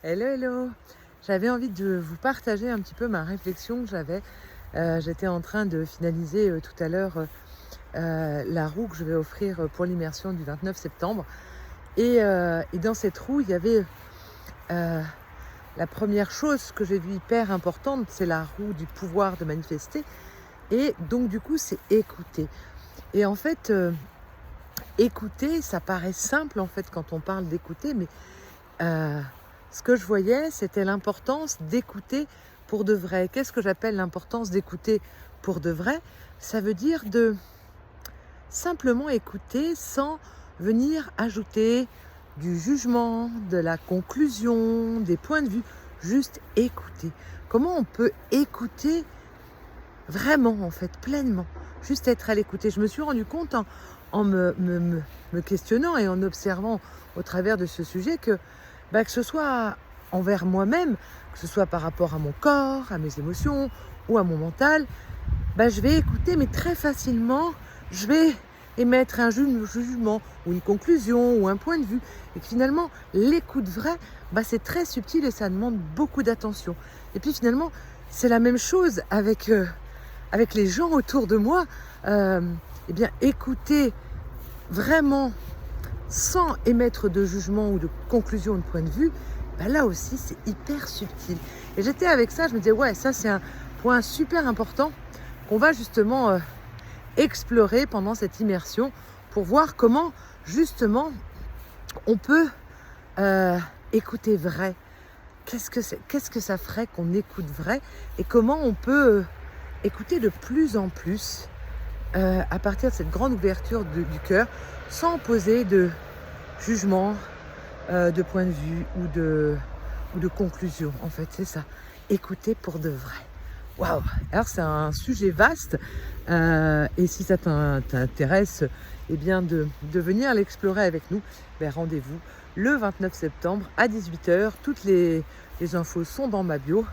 Hello, hello! J'avais envie de vous partager un petit peu ma réflexion que j'avais. J'étais en train de finaliser tout à l'heure la roue que je vais offrir pour l'immersion du 29 septembre. Et dans cette roue, il y avait euh, la première chose que j'ai vue hyper importante, c'est la roue du pouvoir de manifester. Et donc du coup, c'est écouter. Et en fait, écouter, ça paraît simple en fait quand on parle d'écouter, mais euh, ce que je voyais, c'était l'importance d'écouter pour de vrai. Qu'est-ce que j'appelle l'importance d'écouter pour de vrai? Ça veut dire de simplement écouter sans venir ajouter du jugement, de la conclusion, des points de vue. Juste écouter. Comment on peut écouter vraiment, en fait, pleinement? Juste être à l'écoute. Et je me suis rendu compte en me questionnant et en observant au travers de ce sujet que ce soit envers moi-même, que ce soit par rapport à mon corps, à mes émotions ou à mon mental, je vais écouter, mais très facilement, je vais émettre un jugement ou une conclusion ou un point de vue. Et que finalement, l'écoute vraie, c'est très subtil et ça demande beaucoup d'attention. Et puis finalement, c'est la même chose avec les gens autour de moi. Écouter vraiment sans émettre de jugement ou de conclusion ou de point de vue, là aussi c'est hyper subtil. Et j'étais avec ça, je me disais ouais, ça c'est un point super important qu'on va justement explorer pendant cette immersion pour voir comment justement on peut écouter vrai. Qu'est-ce que ça ferait qu'on écoute vrai et comment on peut écouter de plus en plus à partir de cette grande ouverture du cœur sans poser de jugement, de point de vue ou de conclusion. En fait, c'est ça. Écouter pour de vrai. Waouh! Alors, c'est un sujet vaste. Et si ça t'intéresse, de venir l'explorer avec nous, rendez-vous le 29 septembre à 18h. Toutes les infos sont dans ma bio.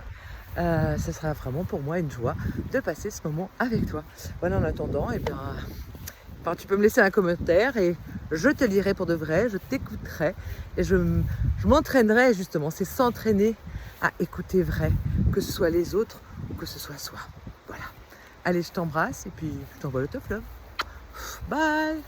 Ce sera vraiment pour moi une joie de passer ce moment avec toi. Voilà, en attendant, tu peux me laisser un commentaire et je te lirai pour de vrai, je t'écouterai et je m'entraînerai justement. C'est s'entraîner à écouter vrai, que ce soit les autres ou que ce soit soi. Voilà. Allez, je t'embrasse et puis je t'envoie le top love. Bye!